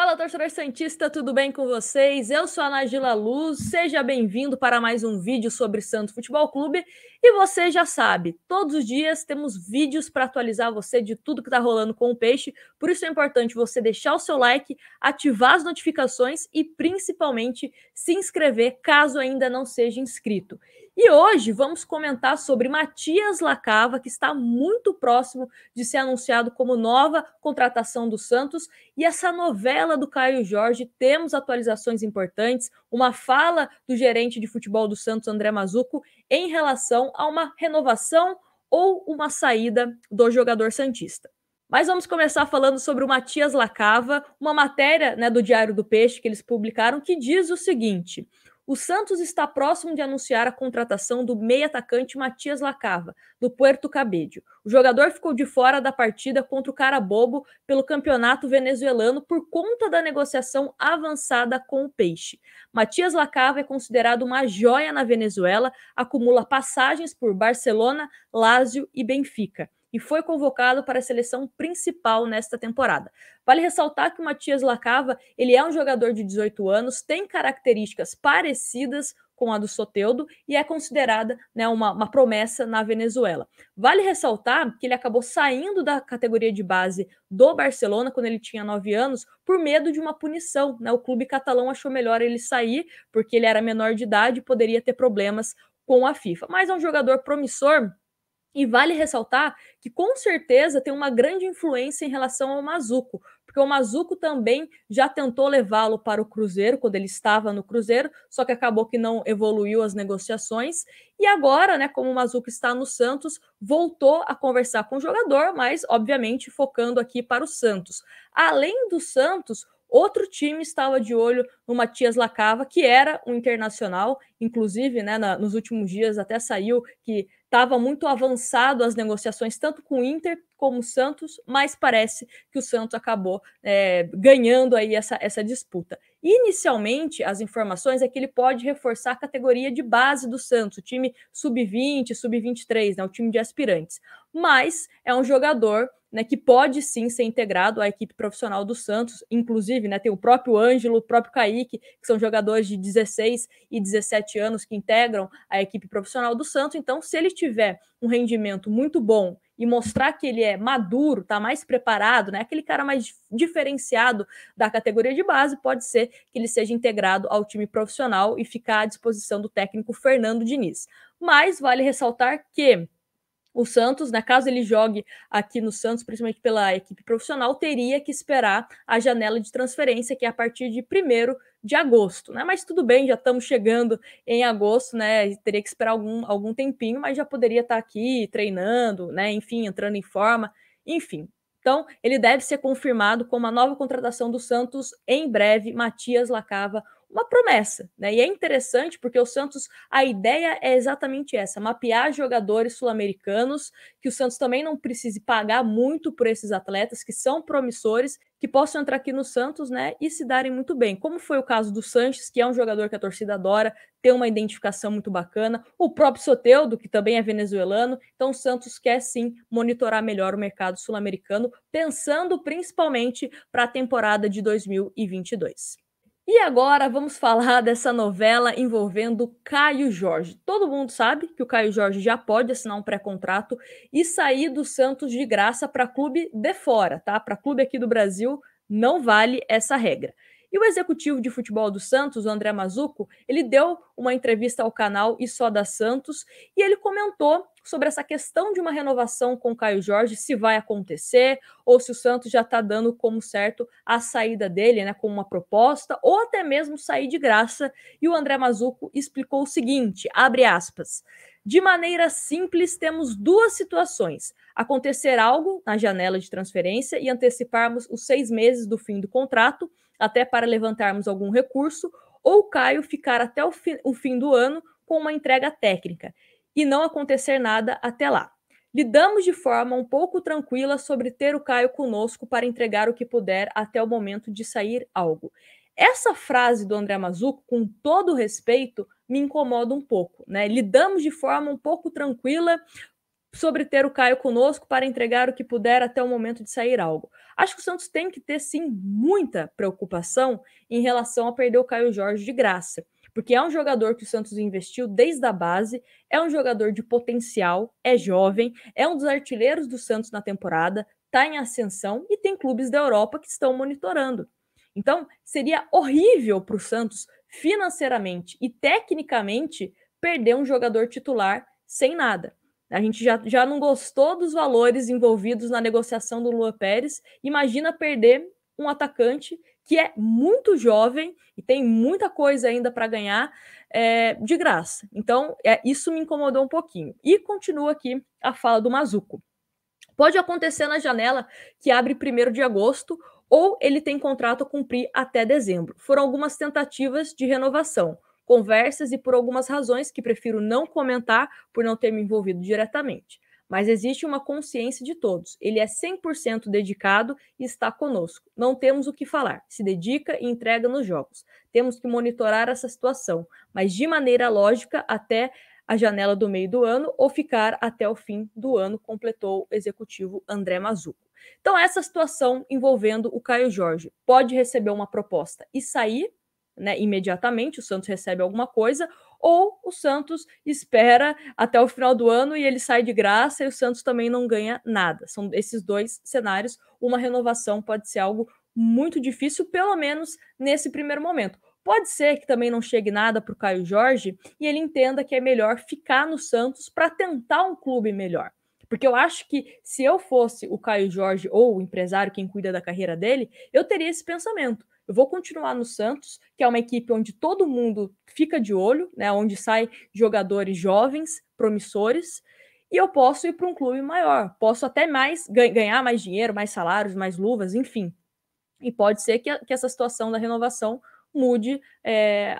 Fala, torcedor santista, tudo bem com vocês? Eu sou a Nagila Luz, seja bem-vindo para mais um vídeo sobre Santos Futebol Clube. E você já sabe, todos os dias temos vídeos para atualizar você de tudo que está rolando com o Peixe, por isso é importante você deixar o seu like, ativar as notificações e principalmente se inscrever caso ainda não seja inscrito. E hoje vamos comentar sobre Matias Lacava, que está muito próximo de ser anunciado como nova contratação do Santos, e essa novela do Caio Jorge, temos atualizações importantes, uma fala do gerente de futebol do Santos, André Mazzucco, em relação a uma renovação ou uma saída do jogador santista. Mas vamos começar falando sobre o Matias Lacava, uma matéria, do Diário do Peixe que eles publicaram que diz o seguinte: o Santos está próximo de anunciar a contratação do meio-atacante Matias Lacava, do Puerto Cabello. O jogador ficou de fora da partida contra o Carabobo pelo campeonato venezuelano por conta da negociação avançada com o Peixe. Matias Lacava é considerado uma joia na Venezuela, acumula passagens por Barcelona, Lazio e Benfica e foi convocado para a seleção principal nesta temporada. Vale ressaltar que o Matias Lacava, ele é um jogador de 18 anos, tem características parecidas com a do Soteldo e é considerada uma promessa na Venezuela. Vale ressaltar que ele acabou saindo da categoria de base do Barcelona quando ele tinha 9 anos por medo de uma punição. O clube catalão achou melhor ele sair porque ele era menor de idade e poderia ter problemas com a FIFA. Mas é um jogador promissor. E vale ressaltar que com certeza tem uma grande influência em relação ao Mazzucco, porque o Mazzucco também já tentou levá-lo para o Cruzeiro, quando ele estava no Cruzeiro, só que acabou que não evoluiu as negociações, e agora, como o Mazzucco está no Santos, voltou a conversar com o jogador, mas obviamente focando aqui para o Santos. Além do Santos, outro time estava de olho no Matias Lacava, que era um internacional, inclusive, nos últimos dias até saiu que estava muito avançado as negociações, tanto com o Inter como o Santos, mas parece que o Santos acabou ganhando aí essa disputa. Inicialmente, as informações é que ele pode reforçar a categoria de base do Santos, o time sub-20, sub-23, o time de aspirantes. Mas é um jogador que pode sim ser integrado à equipe profissional do Santos, inclusive tem o próprio Ângelo, o próprio Kaique, que são jogadores de 16 e 17 anos que integram a equipe profissional do Santos. Então, se ele tiver um rendimento muito bom e mostrar que ele é maduro, está mais preparado, aquele cara mais diferenciado da categoria de base, pode ser que ele seja integrado ao time profissional e ficar à disposição do técnico Fernando Diniz. Mas vale ressaltar que o Santos, caso ele jogue aqui no Santos, principalmente pela equipe profissional, teria que esperar a janela de transferência, que é a partir de 1º de agosto, Mas tudo bem, já estamos chegando em agosto, Teria que esperar algum tempinho, mas já poderia estar aqui treinando, Enfim, entrando em forma, enfim. Então, ele deve ser confirmado como a nova contratação do Santos em breve, Matias Lacava, uma promessa, E é interessante porque o Santos, a ideia é exatamente essa, mapear jogadores sul-americanos, que o Santos também não precise pagar muito por esses atletas que são promissores, que possam entrar aqui no Santos, e se darem muito bem, como foi o caso do Sanches, que é um jogador que a torcida adora, tem uma identificação muito bacana, o próprio Soteldo, que também é venezuelano. Então o Santos quer sim monitorar melhor o mercado sul-americano, pensando principalmente para a temporada de 2022. E agora vamos falar dessa novela envolvendo Caio Jorge. Todo mundo sabe que o Caio Jorge já pode assinar um pré-contrato e sair do Santos de graça para clube de fora, tá? Para clube aqui do Brasil não vale essa regra. E o executivo de futebol do Santos, o André Mazzucco, ele deu uma entrevista ao canal E Só da Santos e ele comentou sobre essa questão de uma renovação com o Caio Jorge, se vai acontecer ou se o Santos já está dando como certo a saída dele, com uma proposta ou até mesmo sair de graça. E o André Mazzucco explicou o seguinte, abre aspas: de maneira simples, temos duas situações: acontecer algo na janela de transferência e anteciparmos os 6 meses do fim do contrato, até para levantarmos algum recurso, ou o Caio ficar até o fim do ano com uma entrega técnica e não acontecer nada até lá. Lidamos de forma um pouco tranquila sobre ter o Caio conosco para entregar o que puder até o momento de sair algo. Essa frase do André Mazzucco, com todo respeito, me incomoda um pouco, Lidamos de forma um pouco tranquila sobre ter o Caio conosco para entregar o que puder até o momento de sair algo. Acho que o Santos tem que ter, sim, muita preocupação em relação a perder o Caio Jorge de graça, porque é um jogador que o Santos investiu desde a base, é um jogador de potencial, é jovem, é um dos artilheiros do Santos na temporada, está em ascensão e tem clubes da Europa que estão monitorando. Então, seria horrível para o Santos, financeiramente e tecnicamente, perder um jogador titular sem nada. A gente já não gostou dos valores envolvidos na negociação do Luan Pérez. Imagina perder um atacante que é muito jovem e tem muita coisa ainda para ganhar de graça. Então, isso me incomodou um pouquinho. E continua aqui a fala do Mazuco. Pode acontecer na janela que abre 1º de agosto ou ele tem contrato a cumprir até dezembro. Foram algumas tentativas de renovação, conversas e por algumas razões que prefiro não comentar por não ter me envolvido diretamente. Mas existe uma consciência de todos. Ele é 100% dedicado e está conosco. Não temos o que falar. Se dedica e entrega nos jogos. Temos que monitorar essa situação, mas de maneira lógica até a janela do meio do ano ou ficar até o fim do ano, completou o executivo André Mazuco. Então, essa situação envolvendo o Caio Jorge pode receber uma proposta e sair, né, imediatamente, o Santos recebe alguma coisa, ou o Santos espera até o final do ano e ele sai de graça e o Santos também não ganha nada. São esses dois cenários. Uma renovação pode ser algo muito difícil, pelo menos nesse primeiro momento. Pode ser que também não chegue nada para o Caio Jorge e ele entenda que é melhor ficar no Santos para tentar um clube melhor. Porque eu acho que se eu fosse o Caio Jorge ou o empresário, quem cuida da carreira dele, eu teria esse pensamento. Eu vou continuar no Santos, que é uma equipe onde todo mundo fica de olho, né, onde saem jogadores jovens, promissores, e eu posso ir para um clube maior. Posso até mais ganhar mais dinheiro, mais salários, mais luvas, enfim. E pode ser que essa situação da renovação mude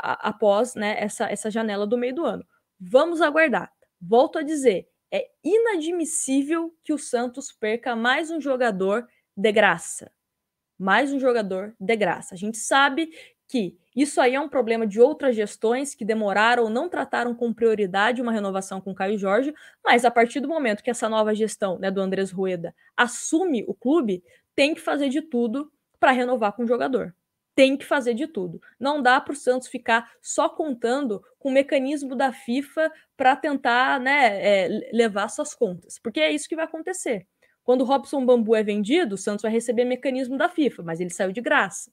após, né, essa janela do meio do ano. Vamos aguardar. Volto a dizer, é inadmissível que o Santos perca mais um jogador de graça. Mais um jogador de graça. A gente sabe que isso aí é um problema de outras gestões que demoraram ou não trataram com prioridade uma renovação com o Caio Jorge, mas a partir do momento que essa nova gestão, né, do Andrés Rueda assume o clube, tem que fazer de tudo para renovar com o jogador. Tem que fazer de tudo. Não dá para o Santos ficar só contando com o mecanismo da FIFA para tentar, né, levar suas contas, porque é isso que vai acontecer. Quando o Robson Bambu é vendido, o Santos vai receber mecanismo da FIFA, mas ele saiu de graça.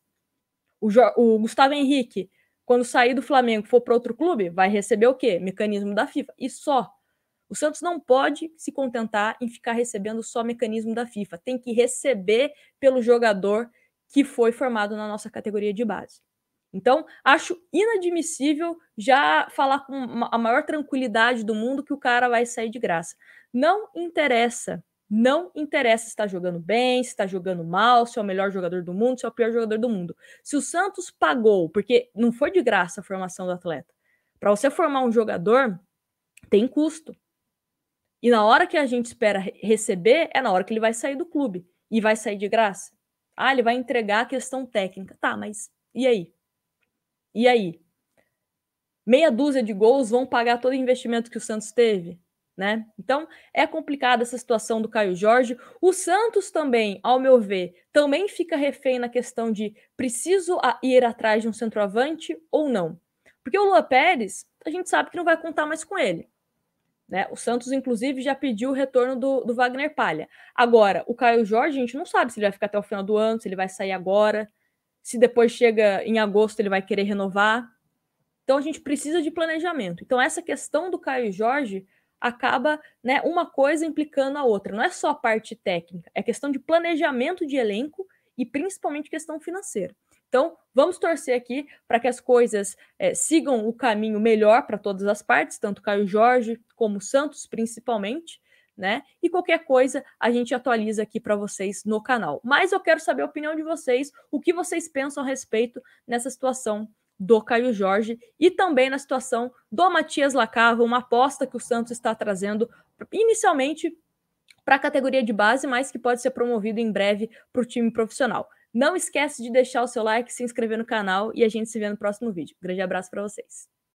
O Gustavo Henrique, quando sair do Flamengo e for para outro clube, vai receber o quê? Mecanismo da FIFA. E só. O Santos não pode se contentar em ficar recebendo só mecanismo da FIFA. Tem que receber pelo jogador que foi formado na nossa categoria de base. Então, acho inadmissível já falar com a maior tranquilidade do mundo que o cara vai sair de graça. Não interessa. Não interessa se está jogando bem, se está jogando mal, se é o melhor jogador do mundo, se é o pior jogador do mundo. Se o Santos pagou, porque não foi de graça a formação do atleta, para você formar um jogador, tem custo. E na hora que a gente espera receber, é na hora que ele vai sair do clube. E vai sair de graça. Ah, ele vai entregar a questão técnica. Tá, mas e aí? E aí? Meia dúzia de gols vão pagar todo o investimento que o Santos teve? Né? Então, é complicada essa situação do Caio Jorge. O Santos também, ao meu ver, também fica refém na questão de preciso ir atrás de um centroavante ou não. Porque o Luan Pérez, a gente sabe que não vai contar mais com ele. Né? O Santos, inclusive, já pediu o retorno do Wagner Palha. Agora, o Caio Jorge, a gente não sabe se ele vai ficar até o final do ano, se ele vai sair agora, se depois chega em agosto ele vai querer renovar. Então, a gente precisa de planejamento. Então, essa questão do Caio Jorge acaba, né, uma coisa implicando a outra. Não é só a parte técnica, é questão de planejamento de elenco e principalmente questão financeira. Então, vamos torcer aqui para que as coisas sigam o caminho melhor para todas as partes, tanto Caio Jorge como Santos, principalmente, né? E qualquer coisa a gente atualiza aqui para vocês no canal. Mas eu quero saber a opinião de vocês, o que vocês pensam a respeito nessa situação do Caio Jorge e também na situação do Matias Lacava, uma aposta que o Santos está trazendo inicialmente para a categoria de base, mas que pode ser promovido em breve para o time profissional. Não esquece de deixar o seu like, se inscrever no canal e a gente se vê no próximo vídeo. Grande abraço para vocês.